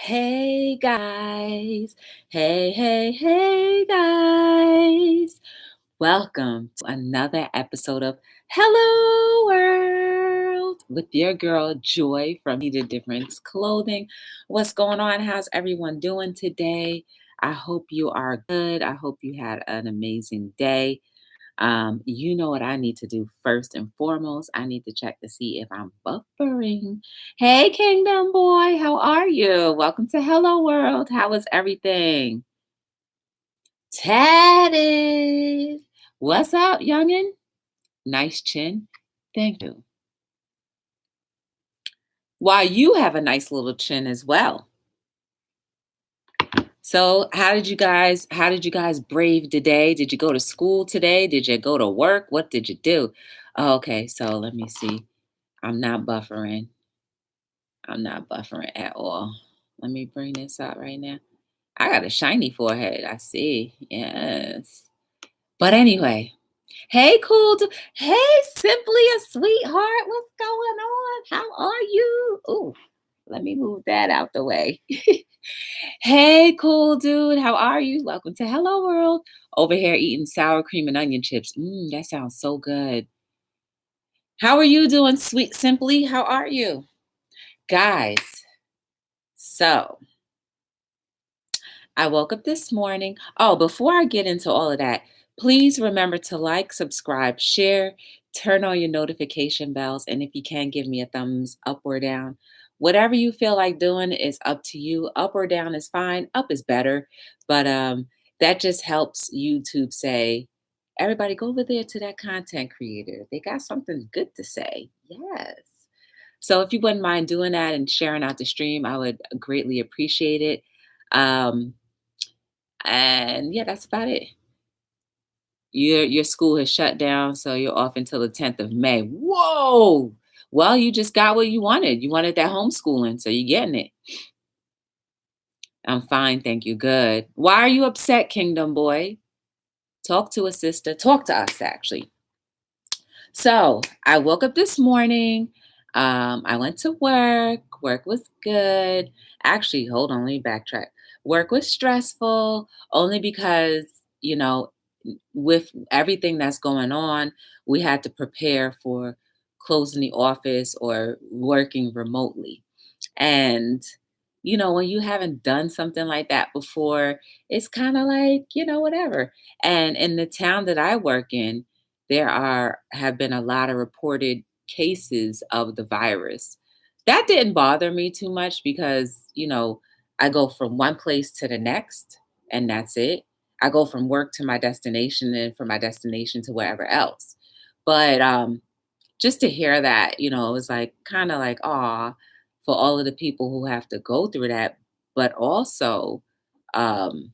Hey guys. Hey guys. Welcome to another episode of Hello World with your girl Joy from The Difference Clothing. What's going on? How's everyone doing today? I hope you are good. I hope you had an amazing day. You know what I need to do first and foremost. I need to check to see if I'm buffering. Hey, Kingdom Boy, how are you? Welcome to Hello World. How is everything? Tatted. What's up, youngin? Nice chin. Thank you. Why, you have a nice little chin as well. So, how did you guys brave the day? Did you go to school today? Did you go to work? What did you do? Okay, so let me see. I'm not buffering. I'm not buffering at all. Let me bring this out right now. I got a shiny forehead. I see. Yes. But anyway, hey, hey, Simply a Sweetheart. What's going on? How are you? Ooh, let me move that out the way. Hey, cool dude. How are you? Welcome to Hello World. Over here eating sour cream and onion chips. That sounds so good. How are you doing, Sweet Simply? How are you? Guys, so I woke up this morning. Oh, before I get into all of that, please remember to like, subscribe, share, turn on your notification bells, and if you can, give me a thumbs up or down. Whatever you feel like doing is up to you. Up or down is fine. Up is better, but that just helps YouTube say, everybody go over there to that content creator. They got something good to say. Yes. So if you wouldn't mind doing that and sharing out the stream, I would greatly appreciate it. Um, and yeah, that's about it. Your school has shut down, so you're off until the 10th of May. Whoa! Well, you just got what you wanted. You wanted that homeschooling, so you're getting it. I'm fine, thank you. Good. Why are you upset, Kingdom Boy? Talk to a sister. Talk to us, actually. So I woke up this morning. I went to work. Work was good. Actually, hold on, let me backtrack. Work was stressful only because, you know, with everything that's going on, we had to prepare for closing the office or working remotely. And, when you haven't done something like that before, it's kind of like, whatever. And in the town that I work in, have been a lot of reported cases of the virus. That didn't bother me too much because, I go from one place to the next and that's it. I go from work to my destination and from my destination to wherever else. But just to hear that, it was like kind of like, aw, for all of the people who have to go through that. But also, um,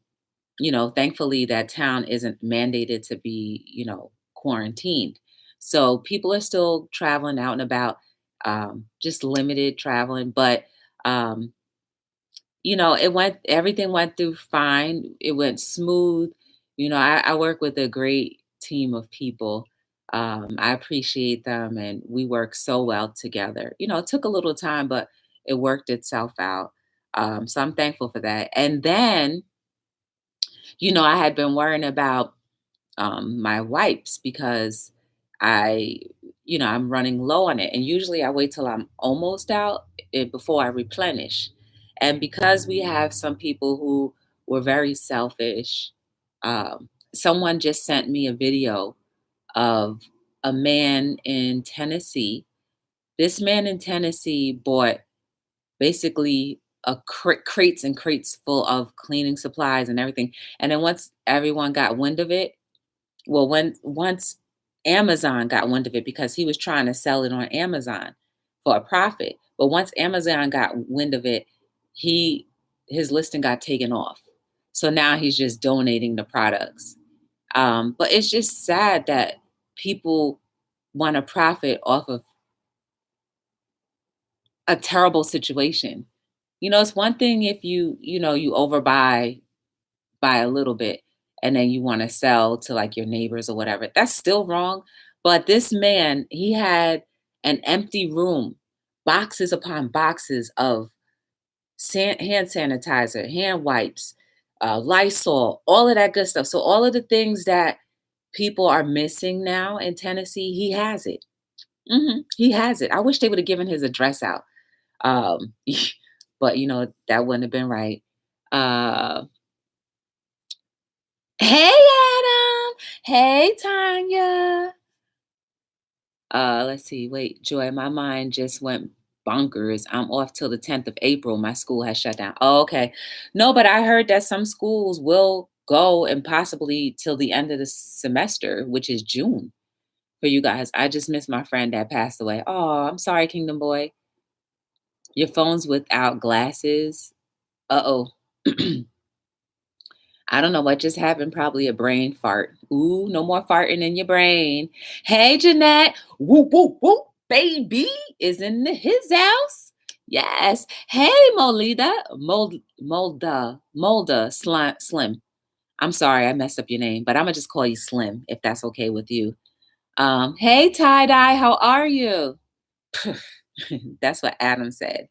thankfully that town isn't mandated to be, quarantined. So people are still traveling out and about, just limited traveling. But um, everything went through fine. It went smooth. I work with a great team of people. I appreciate them and we work so well together. It took a little time, but it worked itself out. So I'm thankful for that. And then, I had been worrying about my wipes because I, I'm running low on it. And usually I wait till I'm almost out before I replenish. And because we have some people who were very selfish, someone just sent me a video of a man in Tennessee. This man in Tennessee bought basically crates and crates full of cleaning supplies and everything. And then once everyone got wind of it, well, once Amazon got wind of it because he was trying to sell it on Amazon for a profit. But once Amazon got wind of it, he his listing got taken off. So now he's just donating the products. But it's just sad that people want to profit off of a terrible situation. It's one thing if you overbuy by a little bit and then you want to sell to like your neighbors or whatever. That's still wrong. But this man, he had an empty room, boxes upon boxes of hand sanitizer, hand wipes, Lysol, all of that good stuff. So all of the things that people are missing now in Tennessee, he has it. He has it. I wish they would have given his address out. Um, but that wouldn't have been right. Uh, hey Adam. Hey Tanya. Let's see. Wait, Joy, my mind just went bonkers. I'm off till the 10th of April. My school has shut down. Oh, okay. No, but I heard that some schools will go and possibly till the end of the semester, which is June for you guys. I just missed my friend that passed away. Oh, I'm sorry, Kingdom Boy. Your phone's without glasses. Uh-oh. I don't know what just happened. Probably a brain fart. Ooh, no more farting in your brain. Hey, Jeanette. Whoop, whoop, whoop. Baby is in his house. Yes. Hey, Molida. Molda Slim. I'm sorry, I messed up your name, but I'm going to just call you Slim if that's okay with you. Hey, Tie-Dye, how are you? That's what Adam said.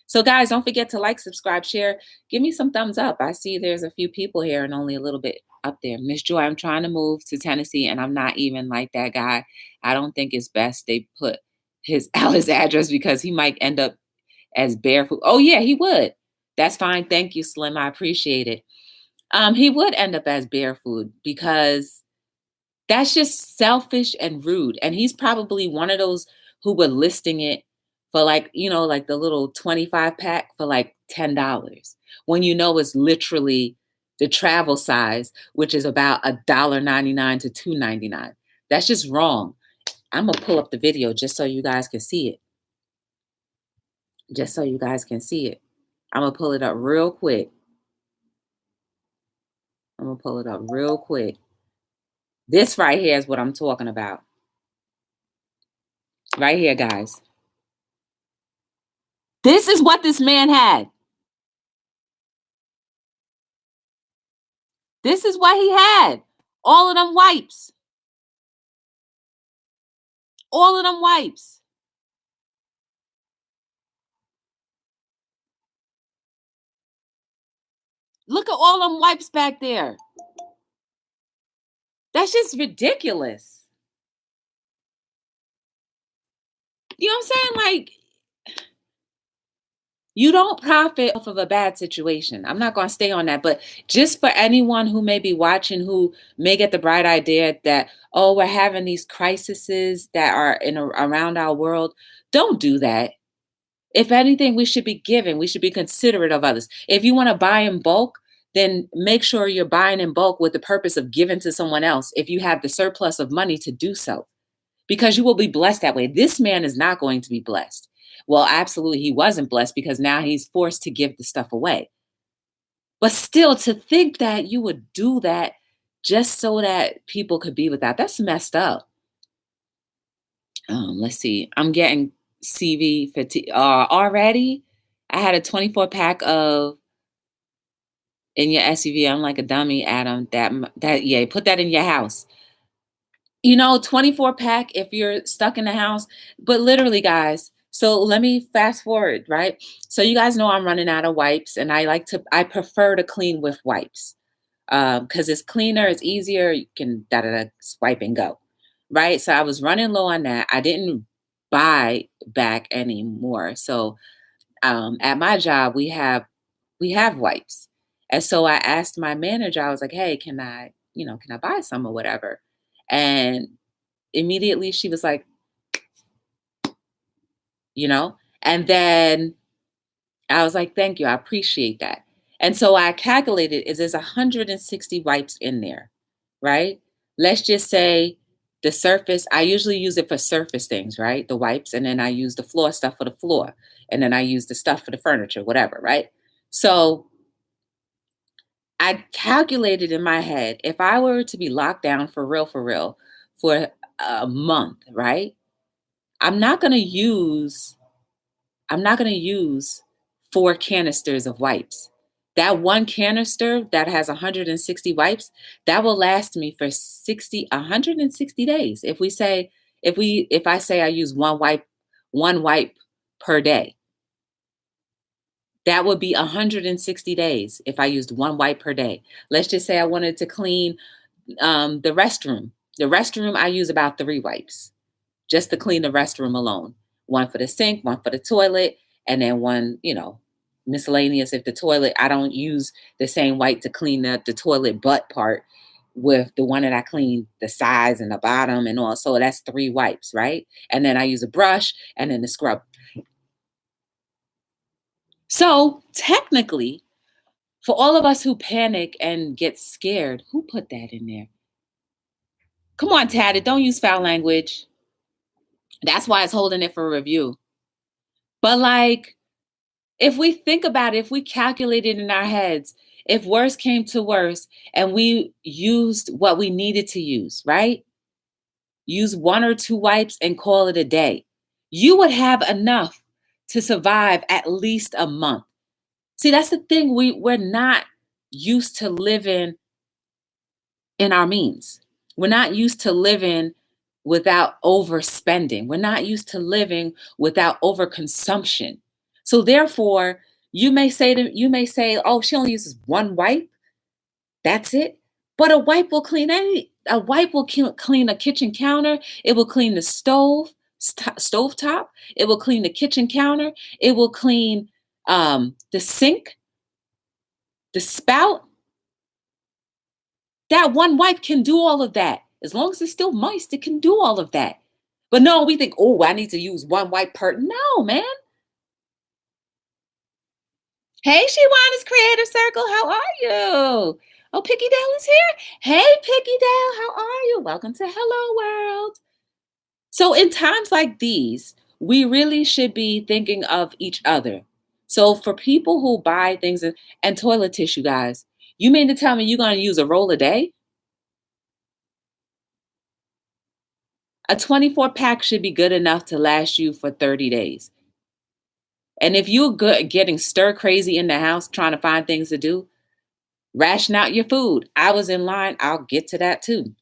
So guys, don't forget to like, subscribe, share. Give me some thumbs up. I see there's a few people here and only a little bit up there. Miss Joy, I'm trying to move to Tennessee and I'm not even like that guy. I don't think it's best they put his Alice address because he might end up as barefoot. Oh yeah, he would. That's fine. Thank you, Slim. I appreciate it. He would end up as barefoot because that's just selfish and rude. And he's probably one of those who were listing it for like the little 25 pack for like $10 when it's literally the travel size, which is about $1.99 to $2.99. That's just wrong. I'm gonna pull up the video just so you guys can see it. Just so you guys can see it. I'm gonna pull it up real quick. This right here is what I'm talking about. Right here, guys. This is what this man had. This is what he had. All of them wipes. All of them wipes. Look at all them wipes back there. That's just ridiculous. You know what I'm saying? Like, you don't profit off of a bad situation. I'm not going to stay on that. But just for anyone who may be watching who may get the bright idea that, oh, we're having these crises that are around our world, don't do that. If anything, we should be giving. We should be considerate of others. If you want to buy in bulk, then make sure you're buying in bulk with the purpose of giving to someone else if you have the surplus of money to do so, because you will be blessed that way. This man is not going to be blessed. Well, absolutely, he wasn't blessed because now he's forced to give the stuff away. But still, to think that you would do that just so that people could be without, that's messed up. Let's see. I'm getting CV fatigue already. I had a 24 pack of in your SUV. I'm like a dummy, Adam. Yeah, put that in your house. 24 pack if you're stuck in the house. But literally, guys, so let me fast forward, right? So you guys know I'm running out of wipes, and I prefer to clean with wipes. Because it's cleaner, it's easier, you can swipe and go. Right. So I was running low on that. I didn't buy back anymore. So at my job we have wipes. And so I asked my manager, I was like, hey, can I buy some or whatever? And immediately she was like, and then I was like, thank you, I appreciate that. And so I calculated there's 160 wipes in there, right? Let's just say the surface, I usually use it for surface things, right? The wipes, and then I use the floor stuff for the floor, and then I use the stuff for the furniture, whatever, right? So I calculated in my head, if I were to be locked down for real, for a month, right? I'm not going to use 4 canisters of wipes. That one canister that has 160 wipes, that will last me for 160 days. If I say I use one wipe per day, That would be 160 days if I used one wipe per day. Let's just say I wanted to clean the restroom. The restroom, I use about 3 wipes just to clean the restroom alone. One for the sink, one for the toilet, and then one, miscellaneous. If the toilet, I don't use the same wipe to clean the toilet butt part with the one that I clean the sides and the bottom and all. So that's 3 wipes, right? And then I use a brush and then the scrub. So technically, for all of us who panic and get scared, who put that in there? Come on, Tatted, don't use foul language. That's why it's holding it for review. But like, if we think about it, if we calculate it in our heads, if worse came to worse and we used what we needed to use, right? Use 1 or 2 wipes and call it a day. You would have enough to survive at least a month. See, that's the thing. We're not used to living in our means. We're not used to living without overspending. We're not used to living without overconsumption. So therefore, you may say, oh, she only uses 1 wipe. That's it. But a wipe will clean a kitchen counter. It will clean the stove top. It will clean the kitchen counter. It will clean the sink, the spout. That 1 wipe can do all of that. As long as it's still moist, it can do all of that. But no, we think, oh, I need to use 1 wipe per. No, man. Hey, Shewana's Creative Circle, how are you? Oh, Picky Dale is here. Hey, Picky Dale, how are you? Welcome to Hello World. So in times like these, we really should be thinking of each other. So for people who buy things and toilet tissue, guys, you mean to tell me you're going to use a roll a day? A 24 pack should be good enough to last you for 30 days. And if you're getting stir crazy in the house trying to find things to do, ration out your food. I was in line. I'll get to that too.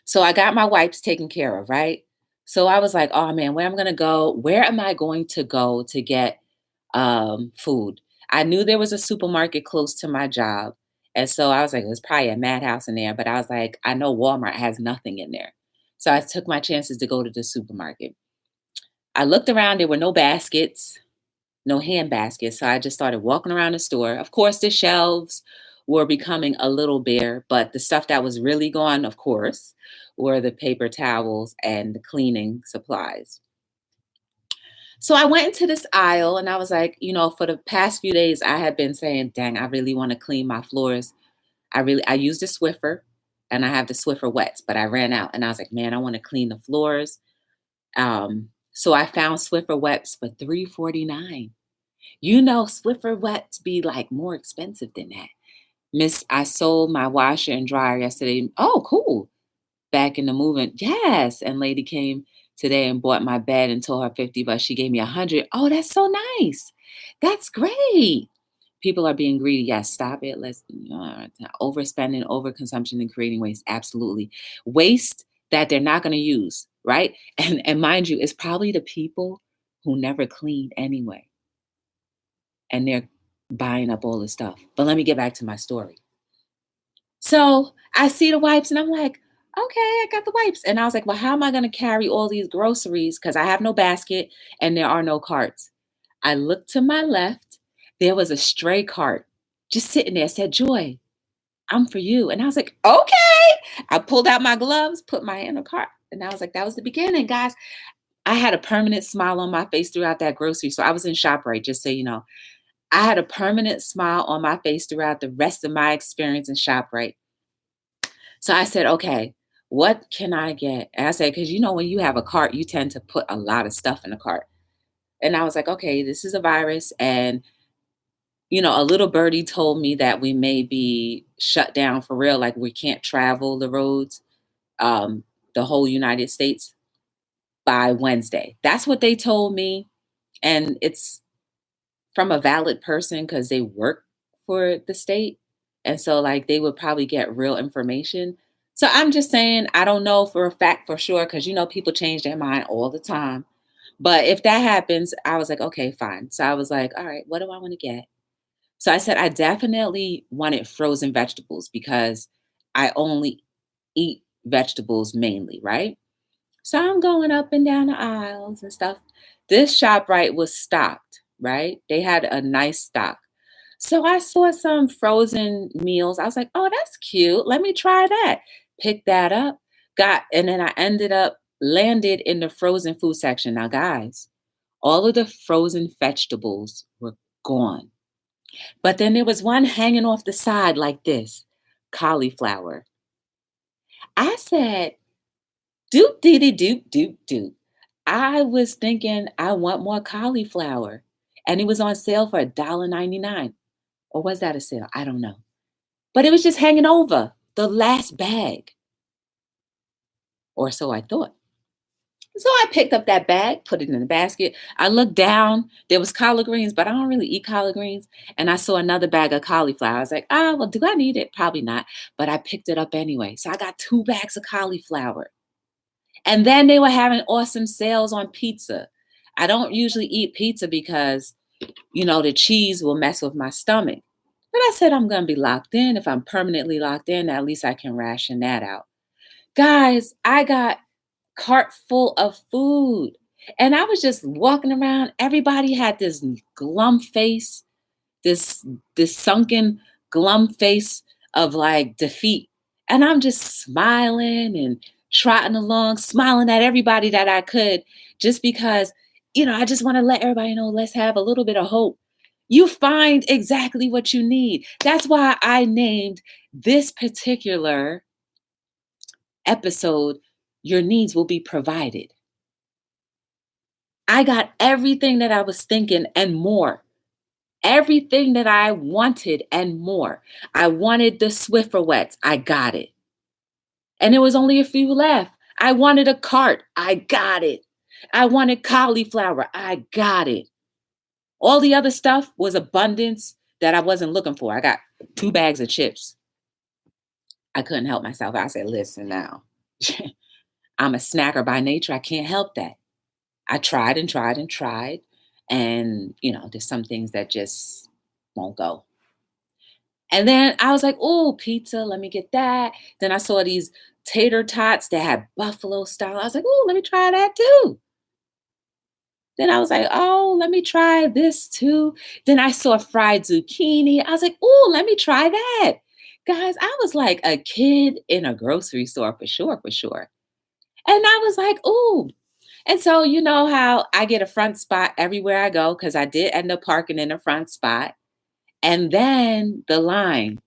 So I got my wipes taken care of, right? So I was like, oh man, where am I going to go? Where am I going to go to get food? I knew there was a supermarket close to my job. And so I was like, there's probably a madhouse in there. But I was like, I know Walmart has nothing in there. So I took my chances to go to the supermarket. I looked around, there were no baskets, no hand baskets. So I just started walking around the store. Of course, the shelves were becoming a little bare, but the stuff that was really gone, of course, were the paper towels and the cleaning supplies. So I went into this aisle and I was like, for the past few days, I had been saying, dang, I really want to clean my floors. I used a Swiffer and I have the Swiffer wets, but I ran out and I was like, man, I want to clean the floors. So I found Swiffer wets for $3.49. Swiffer wets be like more expensive than that. I sold my washer and dryer yesterday. Oh, cool. Back in the movement. Yes. And lady came today and bought my bed and told her $50. She gave me 100. Oh, that's so nice. That's great. People are being greedy. Yes, stop it. Let's overspending, overconsumption, and creating waste. Absolutely. Waste that they're not going to use, right? And mind you, it's probably the people who never cleaned anyway. And they're buying up all this stuff. But let me get back to my story. So I see the wipes and I'm like, okay, I got the wipes. And I was like, well, how am I going to carry all these groceries? Because I have no basket and there are no carts. I looked to my left. There was a stray cart just sitting there. It said, Joy, I'm for you. And I was like, okay. I pulled out my gloves, put my hand in the cart. And I was like, that was the beginning, guys. I had a permanent smile on my face throughout that grocery. So I was in ShopRite, just so you know. I had a permanent smile on my face throughout the rest of my experience in ShopRite. So I said, okay, what can I get? And I said, because when you have a cart, you tend to put a lot of stuff in the cart. And I was like, okay, this is a virus. And, a little birdie told me that we may be shut down for real. Like we can't travel the roads, the whole United States by Wednesday. That's what they told me. And it's from a valid person because they work for the state. And so like they would probably get real information. So I'm just saying, I don't know for a fact for sure, because people change their mind all the time. But if that happens, I was like, okay, fine. So I was like, all right, what do I want to get? So I said, I definitely wanted frozen vegetables because I only eat vegetables mainly, right? So I'm going up and down the aisles and stuff. This shop, right, was stocked, right? They had a nice stock. So I saw some frozen meals. I was like, oh, that's cute. Let me try that. Picked that up, and then I ended up landed in the frozen food section. Now, guys, all of the frozen vegetables were gone. But then there was one hanging off the side like this, cauliflower. I said, doop dee doop doop doop. I was thinking I want more cauliflower. And it was on sale for $1.99. Or was that a sale? I don't know. But it was just hanging over the last bag. Or so I thought. So I picked up that bag, put it in the basket. I looked down. There was collard greens, but I don't really eat collard greens. And I saw another bag of cauliflower. I was like, ah, well, do I need it? Probably not. But I picked it up anyway. So I got 2 bags of cauliflower. And then they were having awesome sales on pizza. I don't usually eat pizza because, the cheese will mess with my stomach. But I said I'm going to be locked in. If I'm permanently locked in, at least I can ration that out. Guys, I got cart full of food. And I was just walking around. Everybody had this glum face, this this sunken glum face of like defeat. And I'm just smiling and trotting along, smiling at everybody that I could, just because, I just want to let everybody know, let's have a little bit of hope. You find exactly what you need. That's why I named this particular episode, Your Needs Will Be Provided. I got everything that I was thinking and more. Everything that I wanted and more. I wanted the Swifferwets. I got it. And there was only a few left. I wanted a cart. I got it. I wanted cauliflower. I got it. All the other stuff was abundance that I wasn't looking for. I got 2 bags of chips. I couldn't help myself. I said, listen now, I'm a snacker by nature. I can't help that. I tried and tried and tried. And, there's some things that just won't go. And then I was like, oh, pizza, let me get that. Then I saw these tater tots that had buffalo style. I was like, oh, let me try that too. Then I was like, oh, let me try this too. Then I saw fried zucchini. I was like, oh, let me try that. Guys, I was like a kid in a grocery store for sure, for sure. And I was like, oh. And so, you know how I get a front spot everywhere I go, because I did end up parking in a front spot. And then the line.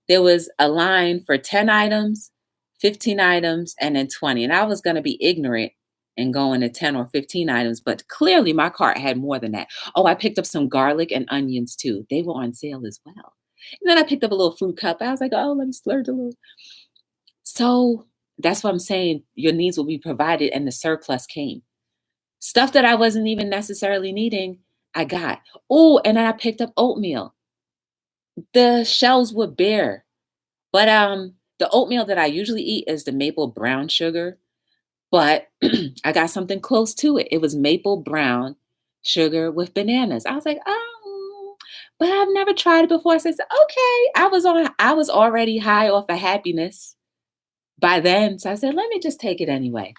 There was a line for 10 items, 15 items, and then 20. And I was going to be ignorant and go into 10 or 15 items, but clearly my cart had more than that. Oh, I picked up some garlic and onions too. They were on sale as well. And then I picked up a little fruit cup. I was like, oh, let me splurge a little. So that's what I'm saying. Your needs will be provided, and the surplus came. Stuff that I wasn't even necessarily needing, I got. Oh, and then I picked up oatmeal. The shelves were bare. But the oatmeal that I usually eat is the maple brown sugar. But I got something close to it. It was maple brown sugar with bananas. I was like, oh, but I've never tried it before. So I said, okay. I was already high off of happiness by then. So I said, let me just take it anyway.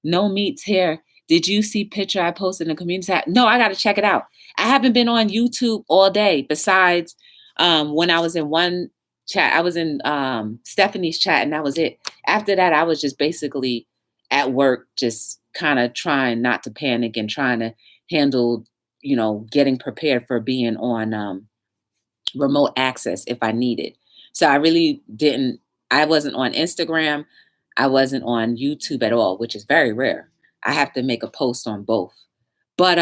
No meats here. Did you see picture I posted in the community tab? No, I got to check it out. I haven't been on YouTube all day besides when I was in one chat. I was in Stephanie's chat, and that was it. After that, I was just basically at work, just kind of trying not to panic and trying to handle, getting prepared for being on remote access if I needed. So I wasn't on Instagram. I wasn't on YouTube at all, which is very rare. I have to make a post on both. But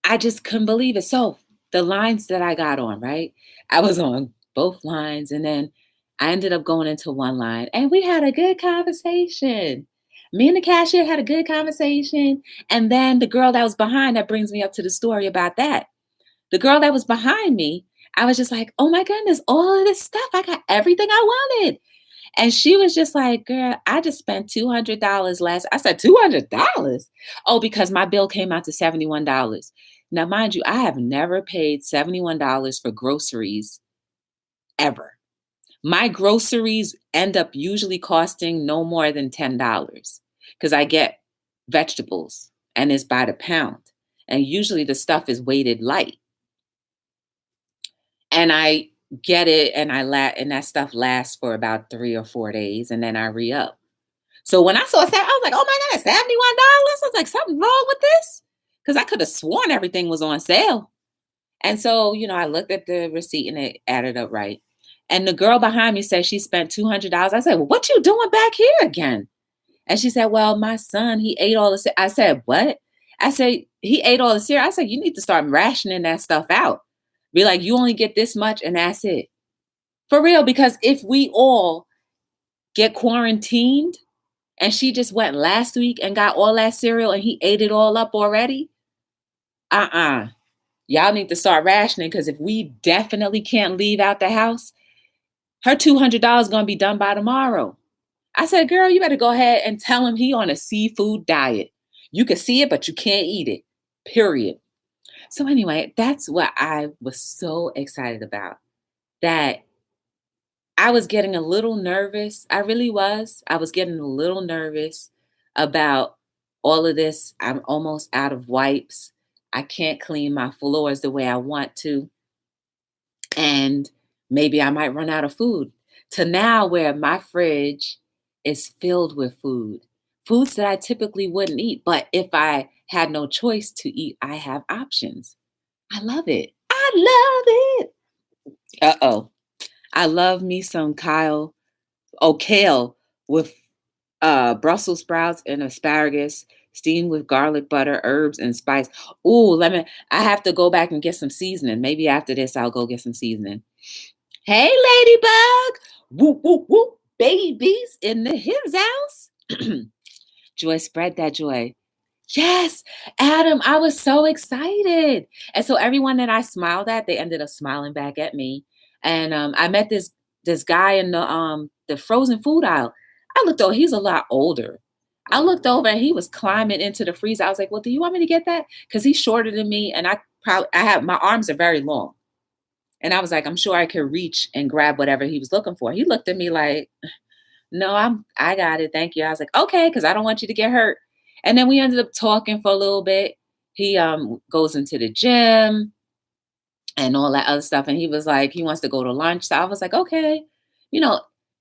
I just couldn't believe it. So the lines that I got on, right? I was on both lines, and then I ended up going into one line, and we had a good conversation. Me and the cashier had a good conversation. And then the girl that was behind, that brings me up to the story about that. The girl that was behind me, I was just like, oh my goodness, all of this stuff. I got everything I wanted. And she was just like, girl, I just spent $200 last. I said, $200? Oh, because my bill came out to $71. Now, mind you, I have never paid $71 for groceries ever. My groceries end up usually costing no more than $10 because I get vegetables and it's by the pound. And usually the stuff is weighted light. And I get it and and that stuff lasts for about 3 or 4 days and then I re-up. So when I saw that, I was like, oh my God, $71? I was like, something wrong with this? Because I could have sworn everything was on sale. And so, I looked at the receipt and it added up right. And the girl behind me said she spent $200. I said, well, what you doing back here again? And she said, well, my son, he ate all the. I said, what? I said, he ate all the cereal. I said, you need to start rationing that stuff out. Be like, you only get this much and that's it. For real, because if we all get quarantined and she just went last week and got all that cereal and he ate it all up already, y'all need to start rationing because if we definitely can't leave out the house, her $200 is going to be done by tomorrow. I said, girl, you better go ahead and tell him he on a seafood diet. You can see it, but you can't eat it, period. So anyway, that's what I was so excited about, that I was getting a little nervous. I really was. I was getting a little nervous about all of this. I'm almost out of wipes. I can't clean my floors the way I want to. And maybe I might run out of food. To now where my fridge is filled with foods that I typically wouldn't eat. But if I had no choice to eat, I have options. I love it. I love it. Uh-oh. I love me some kale with Brussels sprouts and asparagus, steamed with garlic butter, herbs, and spice. Ooh, lemon. I have to go back and get some seasoning. Maybe after this, I'll go get some seasoning. Hey, ladybug. Whoop, whoop, whoop. Babies in the his house. Joy, spread that joy. Yes, Adam, I was so excited. And so everyone that I smiled at, they ended up smiling back at me. And I met this guy in the frozen food aisle. I looked over, he's a lot older. I looked over and he was climbing into the freezer. I was like, well, do you want me to get that? Because he's shorter than me. And I have my arms are very long. And I was like, I'm sure I could reach and grab whatever he was looking for. He looked at me like, no, I got it. Thank you. I was like, okay, because I don't want you to get hurt. And then we ended up talking for a little bit. He goes into the gym and all that other stuff. And he was like, he wants to go to lunch. So I was like, okay,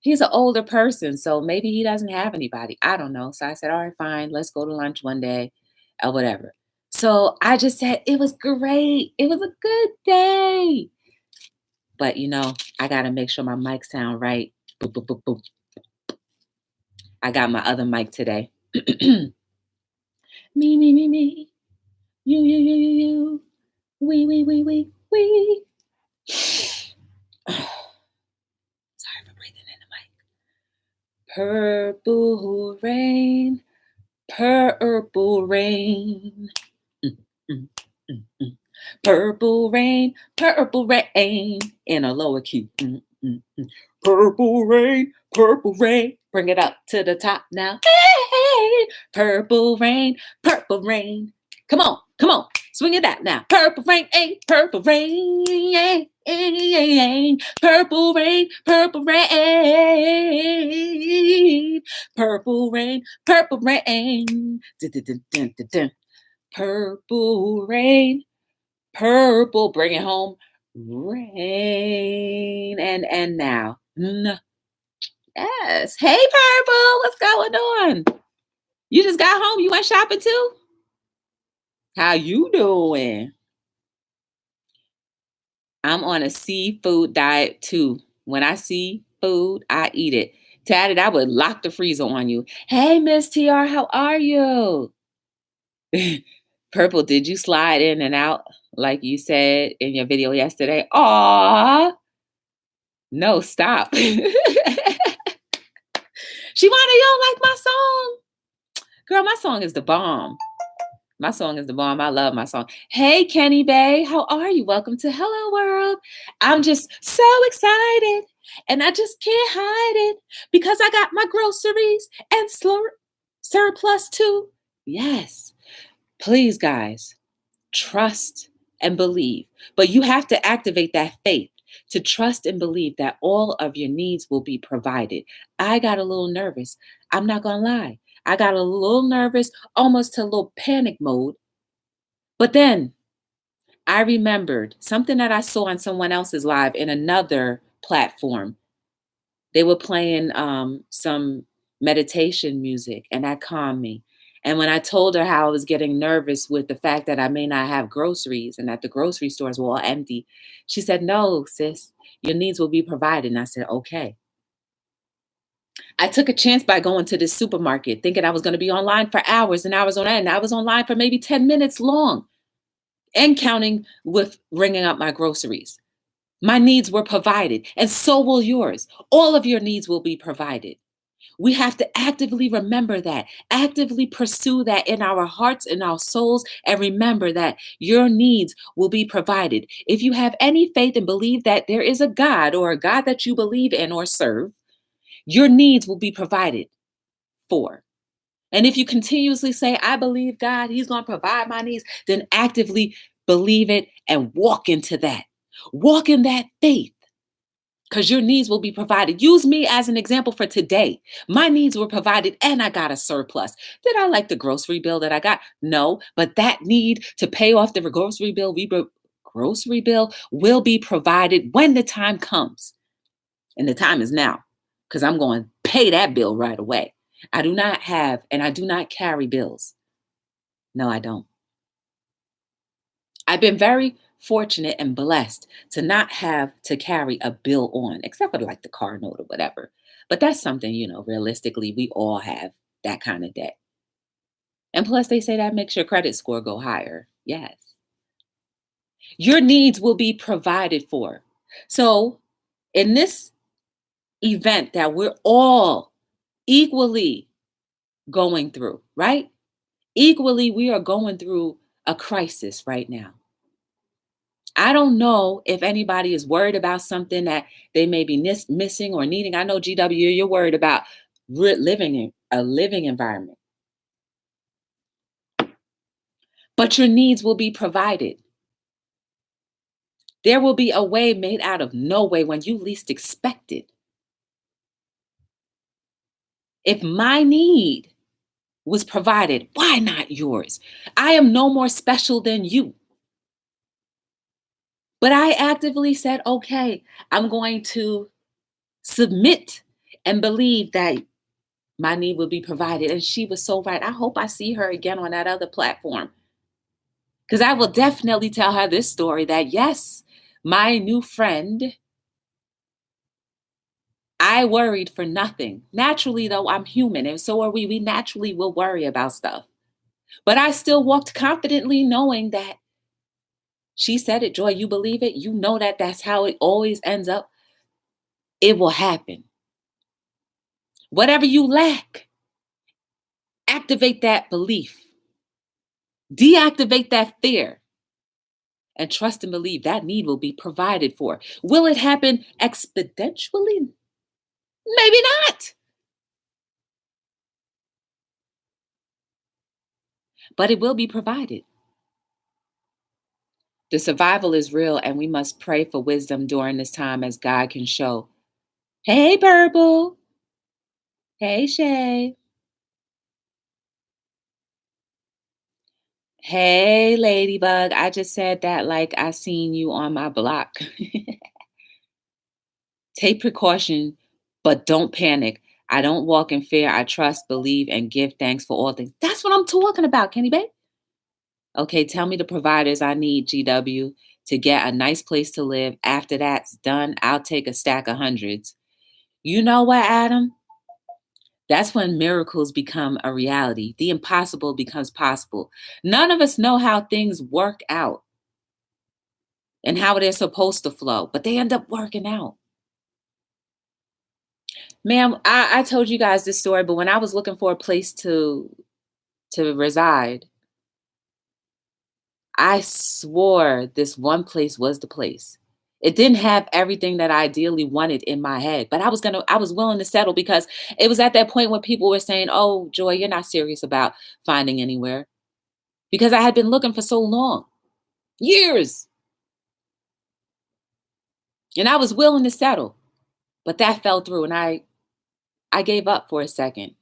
he's an older person. So maybe he doesn't have anybody. I don't know. So I said, all right, fine. Let's go to lunch one day or whatever. So I just said, it was great. It was a good day. But, I got to make sure my mic sound right. Boop, boop, boop, boop. I got my other mic today. Me, me, me, me. You, you, you, you, you. We. Sorry for breathing in the mic. Purple rain. Purple rain. Purple rain. Purple rain. In a lower key. Purple rain. Purple rain. Bring it up to the top now. Hey, purple rain, purple rain. Come on. Swing it out now. Purple rain, purple rain. Purple rain, purple rain. Purple rain, purple rain. Purple rain, purple. Bring it home. Rain. And now. Yes. Hey, Purple. What's going on? You just got home. You went shopping too? How you doing? I'm on a seafood diet too. When I see food, I eat it. Tatted, I would lock the freezer on you. Hey, Miss TR, how are you? Purple, did you slide in and out like you said in your video yesterday? Aw. No, stop. She wanted, you don't like my song? Girl, my song is the bomb. My song is the bomb. I love my song. Hey, Kenny Bay, how are you? Welcome to Hello World. I'm just so excited. And I just can't hide it because I got my groceries and surplus too. Yes. Please, guys, trust and believe. But you have to activate that faith to trust and believe that all of your needs will be provided. I got a little nervous. I'm not going to lie. I got a little nervous, almost to a little panic mode. But then I remembered something that I saw on someone else's live in another platform. They were playing some meditation music, and that calmed me. And when I told her how I was getting nervous with the fact that I may not have groceries and that the grocery stores were all empty, she said, "No, sis, your needs will be provided." And I said, "Okay." I took a chance by going to this supermarket thinking I was going to be online for hours and hours on end. I was online for maybe 10 minutes long and counting with ringing up my groceries. My needs were provided, and so will yours. All of your needs will be provided. We have to actively remember that, actively pursue that in our hearts and our souls, and remember that your needs will be provided. If you have any faith and believe that there is a God or a God that you believe in or serve, your needs will be provided for. And if you continuously say, "I believe God, He's going to provide my needs," then actively believe it and walk into that. Walk in that faith because your needs will be provided. Use me as an example for today. My needs were provided and I got a surplus. Did I like the grocery bill that I got? No, but that need to pay off the grocery bill will be provided when the time comes. And the time is now because I'm going to pay that bill right away. I do not have and I do not carry bills. No, I don't. I've been very fortunate and blessed to not have to carry a bill on, except for like the car note or whatever. But that's something, realistically, we all have that kind of debt. And plus, they say that makes your credit score go higher. Yes. Your needs will be provided for. So, in this event that we're all equally going through, right? Equally, we are going through a crisis right now. I don't know if anybody is worried about something that they may be missing or needing. I know, GW, you're worried about living in a living environment, but your needs will be provided. There will be a way made out of no way when you least expect it. If my need was provided, why not yours? I am no more special than you. But I actively said, okay, I'm going to submit and believe that my need will be provided. And she was so right. I hope I see her again on that other platform. Because I will definitely tell her this story that, yes, my new friend, I worried for nothing. Naturally, though, I'm human. And so are we. We naturally will worry about stuff. But I still walked confidently knowing that she said it, Joy, you believe it. You know that that's how it always ends up. It will happen. Whatever you lack, activate that belief. Deactivate that fear and trust and believe that need will be provided for. Will it happen exponentially? Maybe not, but it will be provided. The survival is real, and we must pray for wisdom during this time as God can show. Hey, Purple. Hey, Shay. Hey, Ladybug. I just said that like I seen you on my block. Take precaution, but don't panic. I don't walk in fear. I trust, believe, and give thanks for all things. That's what I'm talking about, Kenny Babe. Okay, tell me the providers I need, GW, to get a nice place to live. After that's done, I'll take a stack of hundreds. You know what, Adam? That's when miracles become a reality. The impossible becomes possible. None of us know how things work out and how they're supposed to flow, but they end up working out. Ma'am, I told you guys this story, but when I was looking for a place to reside, I swore this one place was the place. It didn't have everything that I ideally wanted in my head, but I was willing to settle because it was at that point when people were saying, "Oh, Joy, you're not serious about finding anywhere." Because I had been looking for so long, years, and I was willing to settle. But that fell through and I gave up for a second.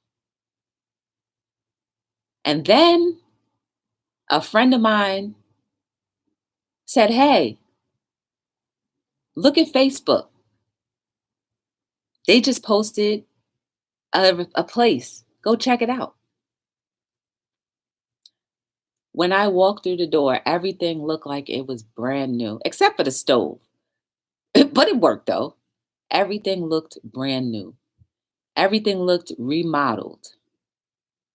And then a friend of mine said, "Hey, look at Facebook. They just posted a place. Go check it out." When I walked through the door, everything looked like it was brand new, except for the stove. But it worked though. Everything looked brand new. Everything looked remodeled.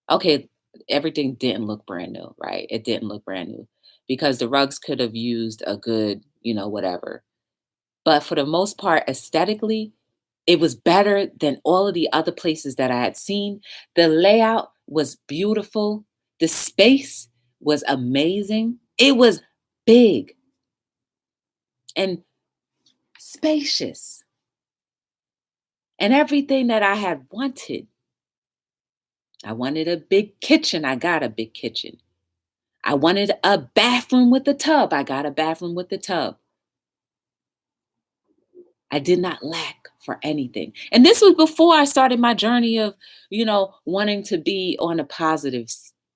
Okay, everything didn't look brand new, right? It didn't look brand new because the rugs could have used a good, whatever. But for the most part, aesthetically, it was better than all of the other places that I had seen. The layout was beautiful. The space was amazing. It was big and spacious and everything that I had wanted. I wanted a big kitchen. I got a big kitchen. I wanted a bathroom with a tub. I got a bathroom with a tub. I did not lack for anything. And this was before I started my journey of, wanting to be on a positive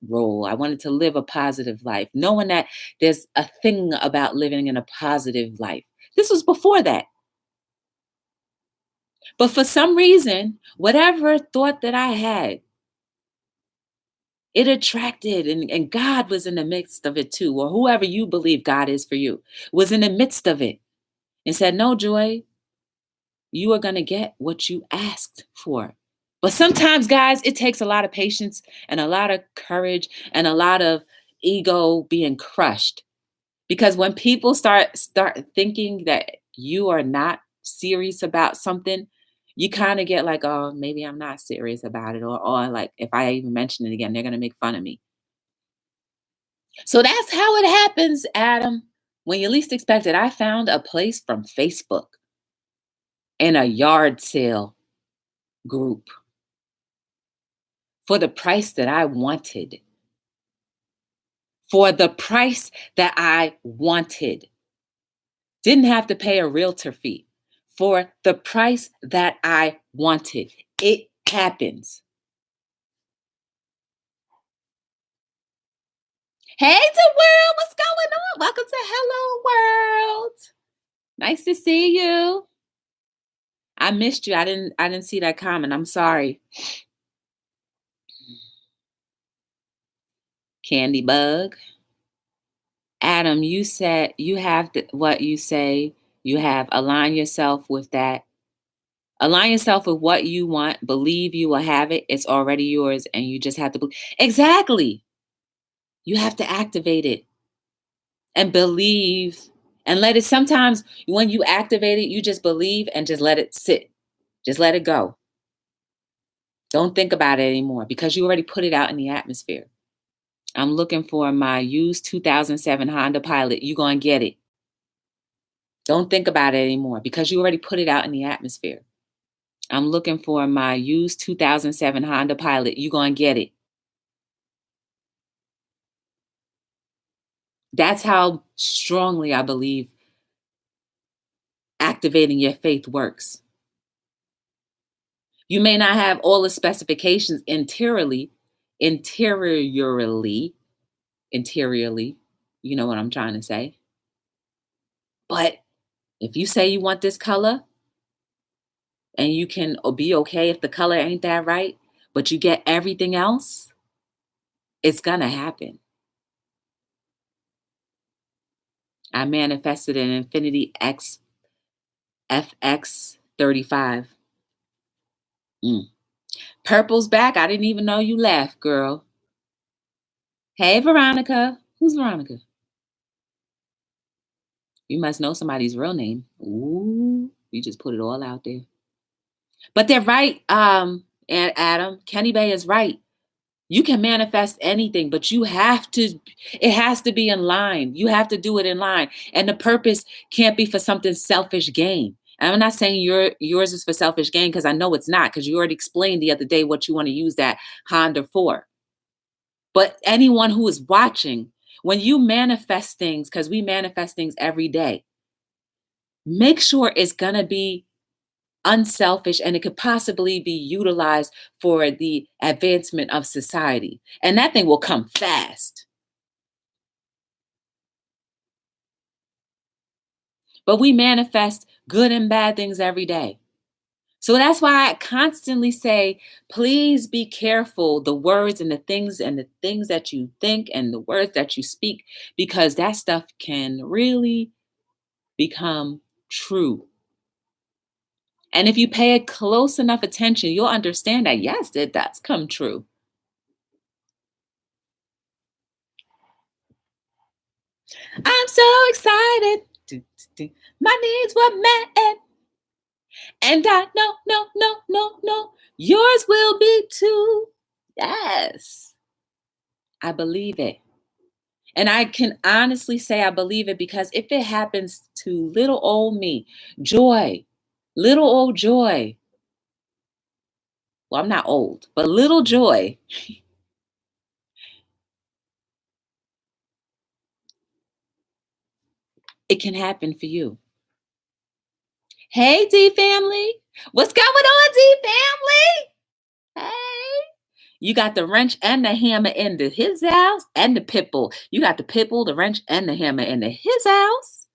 role. I wanted to live a positive life, knowing that there's a thing about living in a positive life. This was before that. But for some reason, whatever thought that I had, it attracted, and God was in the midst of it too, or whoever you believe God is for you, was in the midst of it and said, "No, Joy, you are going to get what you asked for." But sometimes, guys, it takes a lot of patience and a lot of courage and a lot of ego being crushed. Because when people start thinking that you are not serious about something, you kind of get like, "Oh, maybe I'm not serious about it," or like, if I even mention it again, they're going to make fun of me. So that's how it happens, Adam. When you least expect it, I found a place from Facebook in a yard sale group for the price that I wanted. For the price that I wanted. Didn't have to pay a realtor fee. For the price that I wanted. It happens. Hey, the world, what's going on? Welcome to Hello World. Nice to see you. I missed you. I didn't see that comment. I'm sorry. Candy bug. Adam, you said you have what you say. You have align yourself with that. Align yourself with what you want. Believe you will have it. It's already yours, and you just have to believe. Exactly. You have to activate it and believe and let it. Sometimes when you activate it, you just believe and just let it sit. Just let it go. Don't think about it anymore because you already put it out in the atmosphere. I'm looking for my used 2007 Honda Pilot. You're going to get it. Don't think about it anymore because you already put it out in the atmosphere. I'm looking for my used 2007 Honda Pilot. You're going to get it. That's how strongly I believe activating your faith works. You may not have all the specifications interiorly, you know what I'm trying to say. But if you say you want this color and you can be okay if the color ain't that right, but you get everything else, it's going to happen. I manifested an Infinity X FX35. Purple's back. I didn't even know you left, girl. Hey, Veronica. Who's Veronica? You must know somebody's real name. Ooh, you just put it all out there. But they're right, and Adam. Kenny Bay is right. You can manifest anything, but it has to be in line. You have to do it in line. And the purpose can't be for something selfish gain. And I'm not saying yours is for selfish gain because I know it's not, because you already explained the other day what you want to use that Honda for. But anyone who is watching, when you manifest things, because we manifest things every day, make sure it's going to be unselfish and it could possibly be utilized for the advancement of society. And that thing will come fast. But we manifest good and bad things every day. So that's why I constantly say, please be careful the words and the things that you think and the words that you speak, because that stuff can really become true. And if you pay a close enough attention, you'll understand that yes, it does come true. I'm so excited. My needs were met. And I know, no, no, no, no, yours will be too. Yes, I believe it. And I can honestly say I believe it because if it happens to little old me, Joy, little old Joy, well, I'm not old, but little Joy, it can happen for you. Hey, D family. What's going on, D family? Hey. You got the wrench and the hammer into his house and the pit bull. You got the pit bull, the wrench, and the hammer into his house.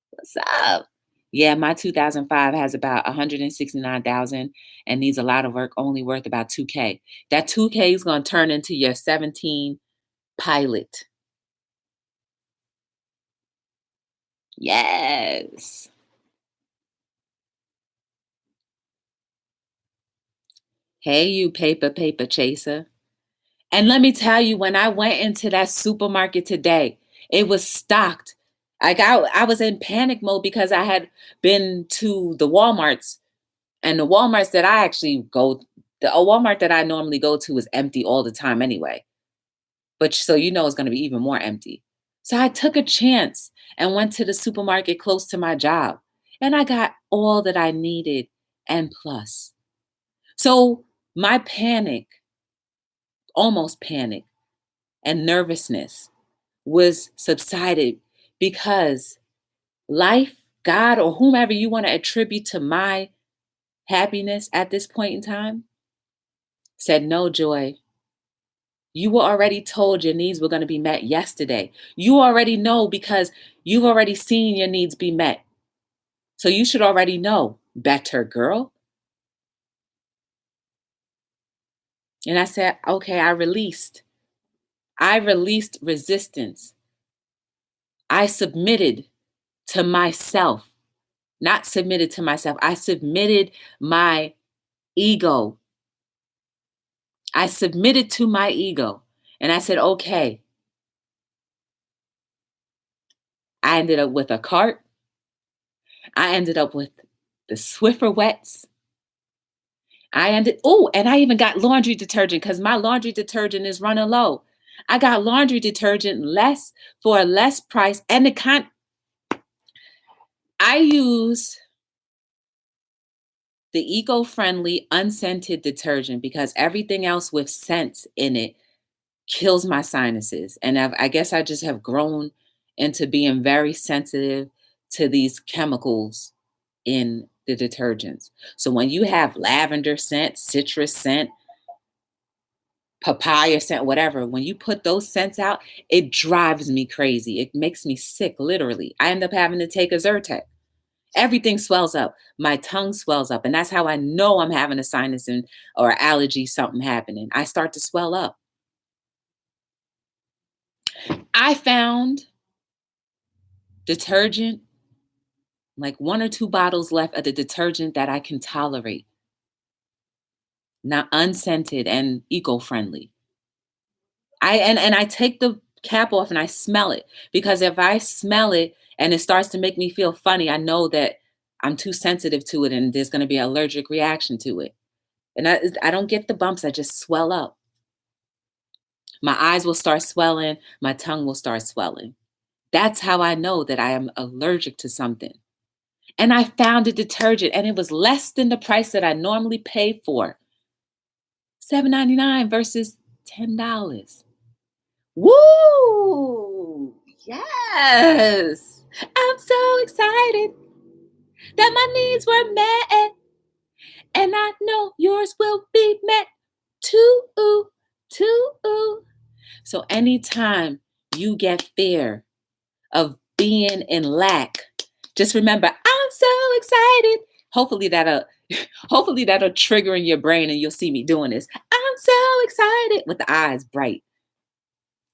What's up? Yeah, my 2005 has about 169,000 and needs a lot of work, only worth about 2K. That 2K is going to turn into your 17 Pilot. Yes. Hey, you paper chaser. And let me tell you, when I went into that supermarket today, it was stocked. Like I was in panic mode because I had been to the Walmarts, and the Walmarts that I actually go, the Walmart that I normally go to is empty all the time anyway. But so it's going to be even more empty. So I took a chance and went to the supermarket close to my job, and I got all that I needed and plus. So my panic, almost panic, and nervousness was subsided because life, God, or whomever you want to attribute to my happiness at this point in time, said, no, Joy. You were already told your needs were going to be met yesterday. You already know because you've already seen your needs be met. So you should already know better, girl. And I said, okay, I released resistance. I submitted to myself, not submitted to myself. I submitted my ego. I submitted to my ego. And I said, okay. I ended up with a cart. I ended up with the Swiffer wets. And I even got laundry detergent because my laundry detergent is running low. I got laundry detergent for a less price. And I use the eco-friendly unscented detergent because everything else with scents in it kills my sinuses. And I guess I just have grown into being very sensitive to these chemicals in the detergents. So when you have lavender scent, citrus scent, papaya scent, whatever, when you put those scents out, it drives me crazy. It makes me sick, literally. I end up having to take a Zyrtec. Everything swells up. My tongue swells up. And that's how I know I'm having a sinus or allergy, something happening. I start to swell up. I found detergent, like 1 or 2 bottles left of the detergent that I can tolerate. Not unscented and eco-friendly. I take the cap off and I smell it, because if I smell it and it starts to make me feel funny, I know that I'm too sensitive to it and there's going to be an allergic reaction to it. And I don't get the bumps, I just swell up. My eyes will start swelling. My tongue will start swelling. That's how I know that I am allergic to something. And I found a detergent and it was less than the price that I normally pay for. $7.99 versus $10. Woo! Yes! I'm so excited that my needs were met. And I know yours will be met too. Too. So anytime you get fear of being in lack, just remember, I'm so excited. Hopefully that'll trigger in your brain and you'll see me doing this. I'm so excited with the eyes bright.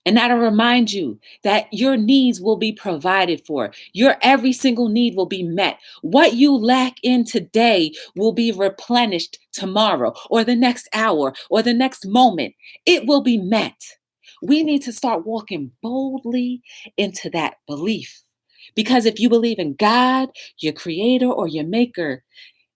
And that'll remind you that your needs will be provided for. Your every single need will be met. What you lack in today will be replenished tomorrow or the next hour or the next moment. It will be met. We need to start walking boldly into that belief. Because if you believe in God, your creator, or your maker,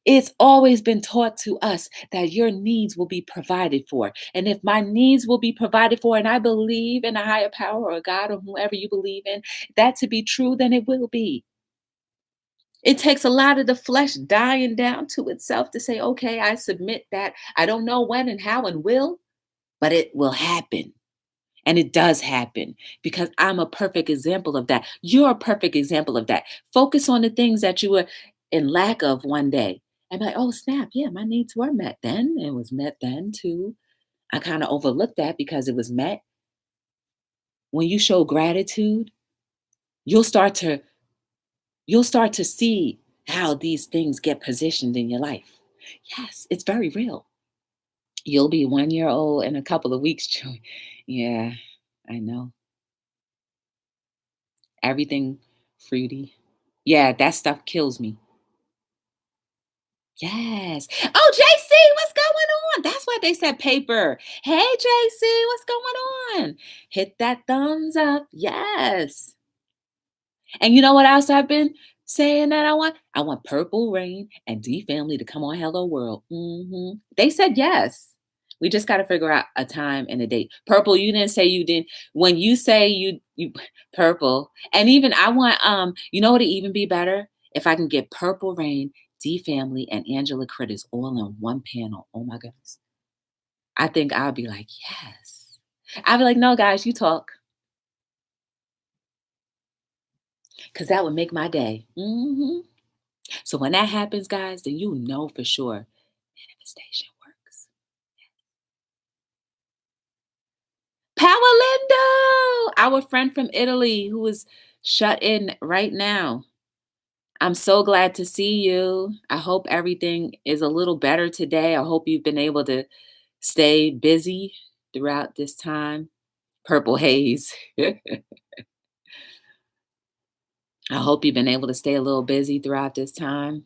it's always been taught to us that your needs will be provided for. And if my needs will be provided for, and I believe in a higher power or God or whoever you believe in, that to be true, then it will be. It takes a lot of the flesh dying down to itself to say, okay, I submit that. I don't know when and how and will, but it will happen. And it does happen because I'm a perfect example of that. You're a perfect example of that. Focus on the things that you were in lack of one day. And be like, oh, snap. Yeah, my needs were met then. It was met then too. I kind of overlooked that because it was met. When you show gratitude, you'll start to see how these things get positioned in your life. Yes, it's very real. You'll be 1 year old in a couple of weeks, Joy. Yeah, I know. Everything fruity. Yeah, that stuff kills me. Yes. Oh, JC, what's going on? That's why they said paper. Hey, JC, what's going on? Hit that thumbs up. Yes. And you know what else I've been saying that I want? I want Purple Rain and D Family to come on Hello World. They said yes. We just got to figure out a time and a date. Purple, you didn't say you didn't. When you say you Purple, and even I want you know what would even be better if I can get Purple Rain, D Family, and Angela Critters all in one panel. Oh my goodness. I think I'll be like, yes. I'll be like, no, guys, you talk. Because that would make my day. So when that happens, guys, then you know for sure manifestation works. Lindo, our friend from Italy who is shut in right now. I'm so glad to see you. I hope everything is a little better today. I hope you've been able to stay busy throughout this time. Purple haze. I hope you've been able to stay a little busy throughout this time.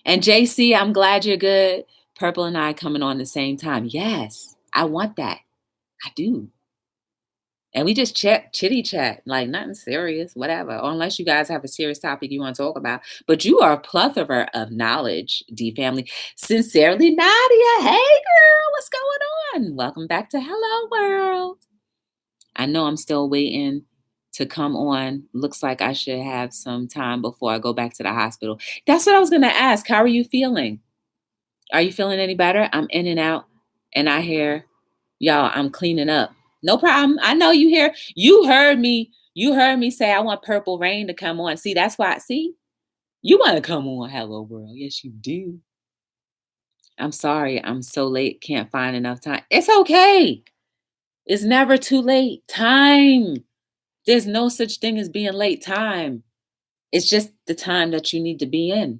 And JC, I'm glad you're good. Purple and I coming on the same time. Yes, I want that. I do. And we just chitty chat, like nothing serious, whatever. Or unless you guys have a serious topic you want to talk about. But you are a plethora of knowledge, D family. Sincerely, Nadia. Hey girl, what's going on? Welcome back to Hello World. I know I'm still waiting to come on. Looks like I should have some time before I go back to the hospital. That's what I was gonna ask. How are you feeling? Are you feeling any better? I'm in and out, and I hear, y'all, I'm cleaning up. No problem. I know you hear. You heard me. You heard me say I want Purple Rain to come on. See, that's why. See, you want to come on Hello World. Yes, you do. I'm sorry. I'm so late. Can't find enough time. It's okay. It's never too late. Time. There's no such thing as being late. Time. It's just the time that you need to be in.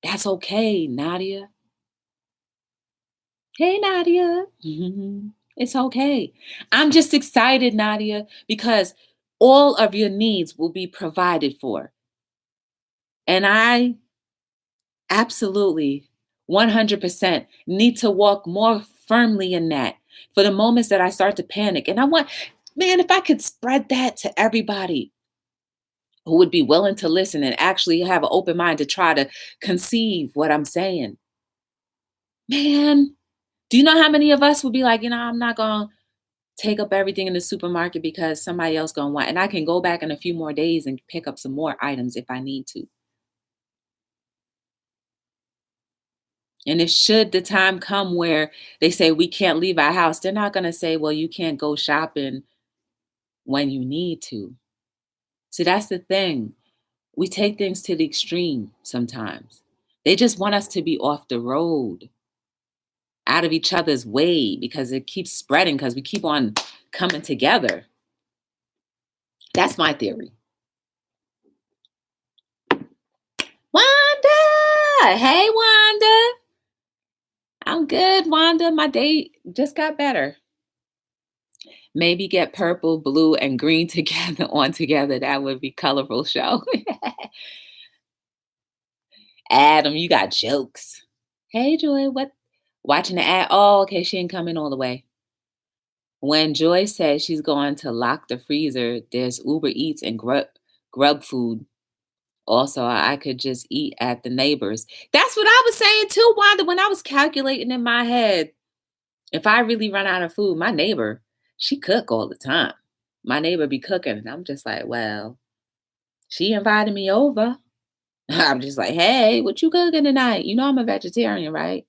That's okay, Nadia. Hey, Nadia. It's okay. I'm just excited, Nadia, because all of your needs will be provided for. And I absolutely 100% need to walk more firmly in that for the moments that I start to panic. And I want, man, if I could spread that to everybody who would be willing to listen and actually have an open mind to try to conceive what I'm saying. Man, do you know how many of us would be like, I'm not going to take up everything in the supermarket because somebody else gonna want, and I can go back in a few more days and pick up some more items if I need to. And if should the time come where they say we can't leave our house, they're not gonna say, well, you can't go shopping when you need to. See, that's the thing. We take things to the extreme sometimes. They just want us to be off the road, out of each other's way, because it keeps spreading because we keep on coming together. That's my theory. Wanda! Hey, Wanda. I'm good, Wanda. My day just got better. Maybe get purple, blue, and green together on together. That would be colorful show. Adam, you got jokes. Hey, Joy, what? Watching the ad. Oh, okay, she ain't coming all the way. When Joy says she's going to lock the freezer, there's Uber Eats and grub food. Also, I could just eat at the neighbors. That's what I was saying too, Wanda, when I was calculating in my head. If I really run out of food, my neighbor, she cook all the time. My neighbor be cooking, and I'm just like, well, she invited me over. I'm just like, hey, what you cooking tonight? You know I'm a vegetarian, right?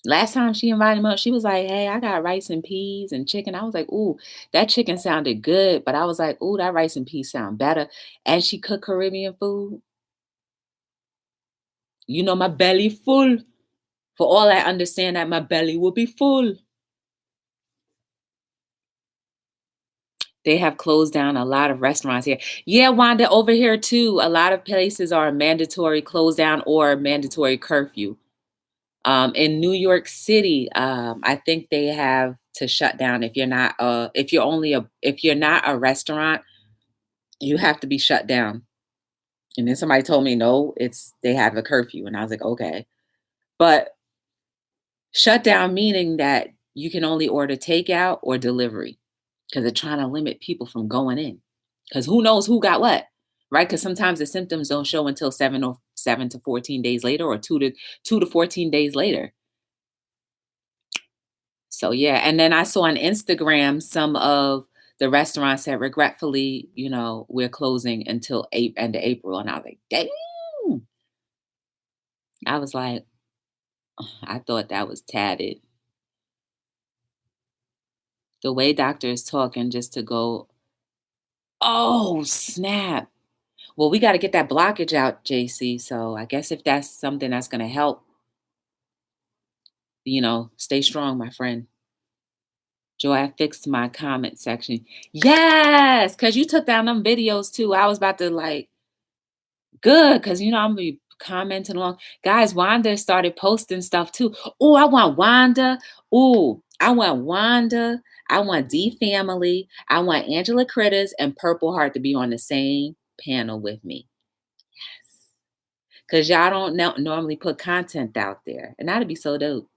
Last time she invited me up, she was like, hey, I got rice and peas and chicken. I was like, ooh, that chicken sounded good. But I was like, ooh, that rice and peas sound better. And she cooked Caribbean food. You know, my belly full. For all I understand that my belly will be full. They have closed down a lot of restaurants here. Yeah, Wanda, over here too, a lot of places are mandatory close down or mandatory curfew. In New York City, I think they have to shut down if you're not if you're not a restaurant, you have to be shut down. And then somebody told me no, they have a curfew, and I was like, okay. But shut down meaning that you can only order takeout or delivery because they're trying to limit people from going in. Because who knows who got what, right? Because sometimes the symptoms don't show until 7 to 14 days later, or 2 to 14 days later. So yeah, and then I saw on Instagram some of the restaurants said regretfully, we're closing until end of April, and I was like, dang. I was like, I thought that was tatted. The way doctors talking just to go, oh snap. Well, we got to get that blockage out, JC. So I guess if that's something that's going to help, stay strong, my friend. Joy, I fixed my comment section. Yes, because you took down them videos too. I was about to good, because I'm gonna be commenting along. Guys, Wanda started posting stuff too. Oh, I want Wanda. Oh, I want Wanda. I want D Family. I want Angela Critters and Purple Heart to be on the same panel with me. Yes. Because y'all don't normally put content out there. And that'd be so dope.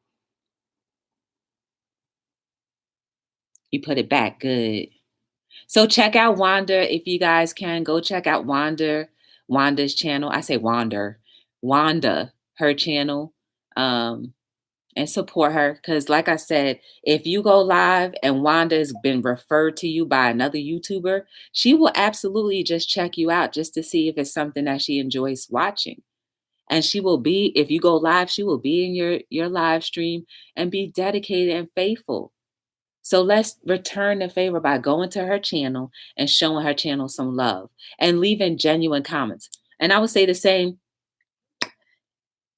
You put it back. Good. So check out Wanda. If you guys can, go check out Wanda's channel. I say Wanda, her channel. And support her. Because like I said, if you go live and Wanda has been referred to you by another YouTuber, she will absolutely just check you out just to see if it's something that she enjoys watching. And she will be, if you go live, she will be in your live stream and be dedicated and faithful. So let's return the favor by going to her channel and showing her channel some love and leaving genuine comments. And I would say the same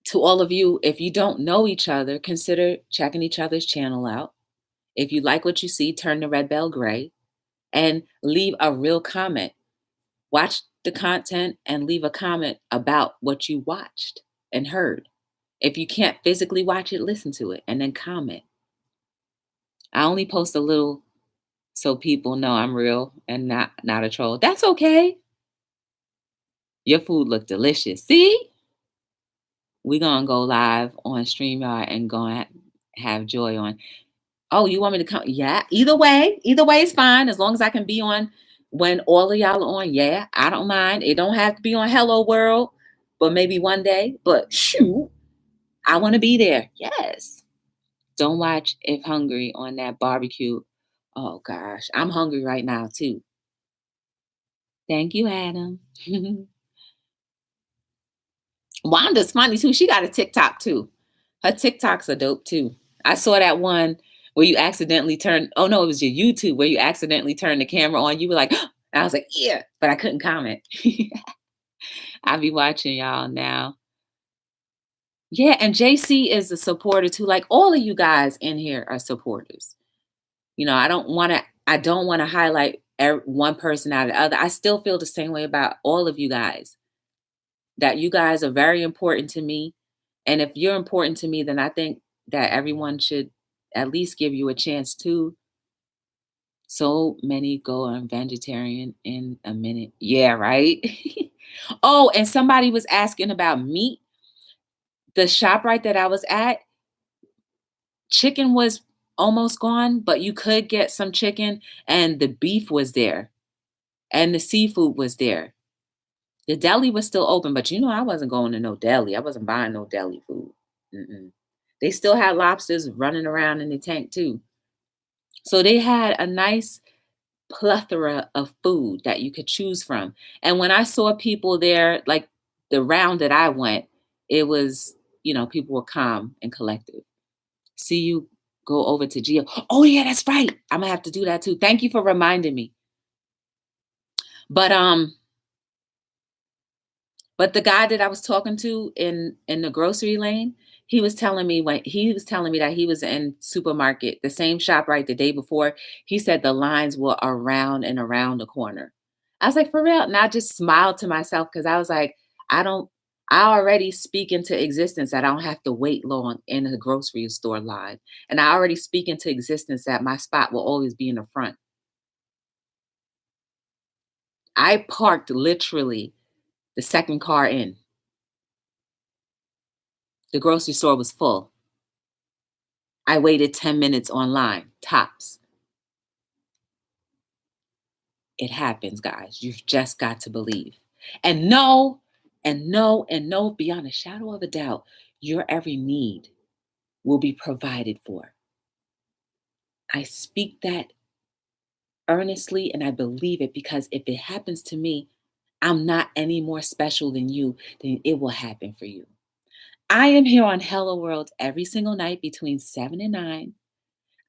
to all of you. If you don't know each other, consider checking each other's channel out. If you like what you see, turn the red bell gray and leave a real comment. Watch the content and leave a comment about what you watched and heard. If you can't physically watch it, listen to it and then comment. I only post a little so people know I'm real and not a troll. That's okay. Your food looked delicious. See? We're going to go live on StreamYard and going to have Joy on. Oh, you want me to come? Yeah. Either way is fine. As long as I can be on when all of y'all are on. Yeah, I don't mind. It don't have to be on Hello World, but maybe one day. But shoot, I want to be there. Yes. Don't watch If Hungry on that barbecue. Oh gosh, I'm hungry right now too. Thank you, Adam. Wanda's funny too. She got a TikTok too. Her TikToks are dope too. I saw that one where you accidentally turned, oh no, it was your YouTube where you accidentally turned the camera on. You were like, I was like, yeah, but I couldn't comment. I'll be watching y'all now. Yeah, and JC is a supporter too. Like all of you guys in here are supporters. I don't want to highlight one person out of the other. I still feel the same way about all of you guys. That you guys are very important to me. And if you're important to me, then I think that everyone should at least give you a chance to. So many go on vegetarian in a minute. Yeah, right? Oh, and somebody was asking about meat. The shop right that I was at, chicken was almost gone, but you could get some chicken and the beef was there and the seafood was there. The deli was still open, but I wasn't going to no deli. I wasn't buying no deli food. Mm-mm. They still had lobsters running around in the tank too. So they had a nice plethora of food that you could choose from. And when I saw people there, like the round that I went, it was, people were calm and collective. See you go over to Geo. Oh yeah, that's right. I'm gonna have to do that too. Thank you for reminding me. But the guy that I was talking to in the grocery lane, he was telling me that he was in supermarket, the same shop right the day before. He said the lines were around and around the corner. I was like, for real? And I just smiled to myself because I was like, I don't I already speak into existence that I don't have to wait long in a grocery store line. And I already speak into existence that my spot will always be in the front. I parked literally the second car in. The grocery store was full. I waited 10 minutes online, tops. It happens, guys. You've just got to believe. And know, and know beyond a shadow of a doubt, your every need will be provided for. I speak that earnestly and I believe it because if it happens to me, I'm not any more special than you, then it will happen for you. I am here on Hello World every single night between 7 and 9.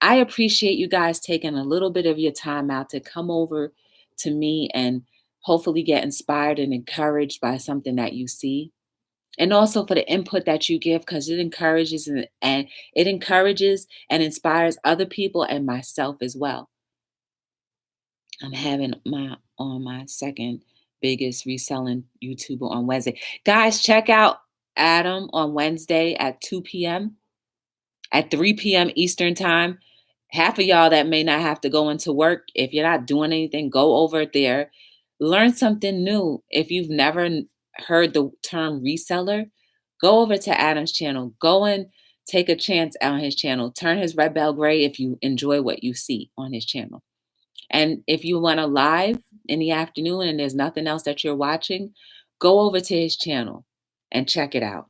I appreciate you guys taking a little bit of your time out to come over to me and hopefully get inspired and encouraged by something that you see. And also for the input that you give because it encourages and inspires other people and myself as well. I'm having my second biggest reselling YouTuber on Wednesday. Guys, check out Adam on Wednesday at 2 p.m. at 3 p.m. Eastern time. Half of y'all that may not have to go into work, if you're not doing anything, go over there. Learn something new. If you've never heard the term reseller, go over to Adam's channel. Go and take a chance on his channel. Turn his red bell gray if you enjoy what you see on his channel. And if you want to live in the afternoon and there's nothing else that you're watching, go over to his channel and check it out.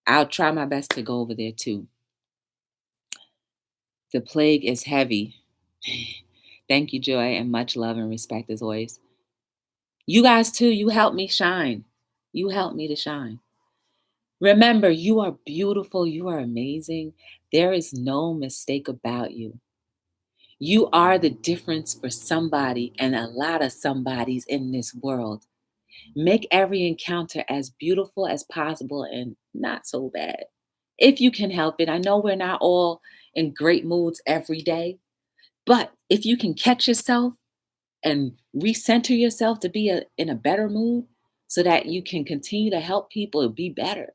I'll try my best to go over there too. The plague is heavy. Thank you, Joy, and much love and respect as always. You guys too, you help me shine. You help me to shine. Remember, you are beautiful. You are amazing. There is no mistake about you. You are the difference for somebody and a lot of somebodies in this world. Make every encounter as beautiful as possible and not so bad. If you can help it, I know we're not all in great moods every day, but if you can catch yourself and recenter yourself to be in a better mood so that you can continue to help people be better,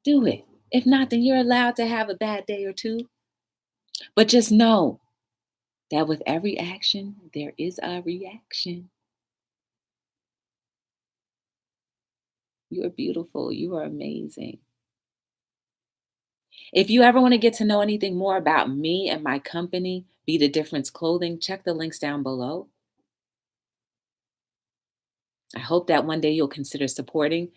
do it. If not, then you're allowed to have a bad day or two. But just know that with every action, there is a reaction. You are beautiful. You are amazing. If you ever want to get to know anything more about me and my company, Be the Difference Clothing, check the links down below. I hope that one day you'll consider supporting.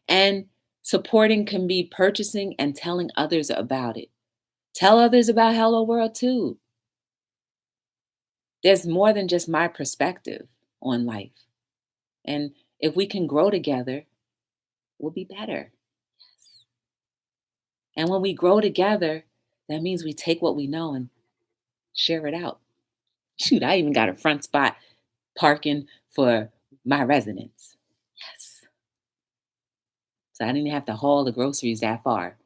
And supporting can be purchasing and telling others about it. Tell others about Hello World too. There's more than just my perspective on life. And if we can grow together, we'll be better. And when we grow together, that means we take what we know and share it out. Shoot, I even got a front spot parking for my residence. Yes. So I didn't have to haul the groceries that far.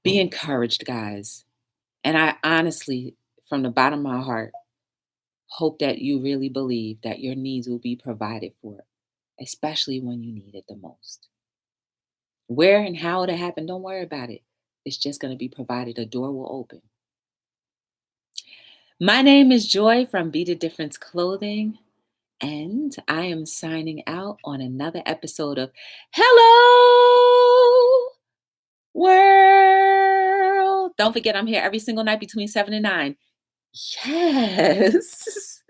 Be encouraged, guys. And I honestly, from the bottom of my heart, hope that you really believe that your needs will be provided for, especially when you need it the most. Where and how it'll happen, don't worry about it. It's just going to be provided. A door will open. My name is Joy from Be the Difference Clothing, and I am signing out on another episode of Hello World. Don't forget, I'm here every single night between 7 and 9. Yes.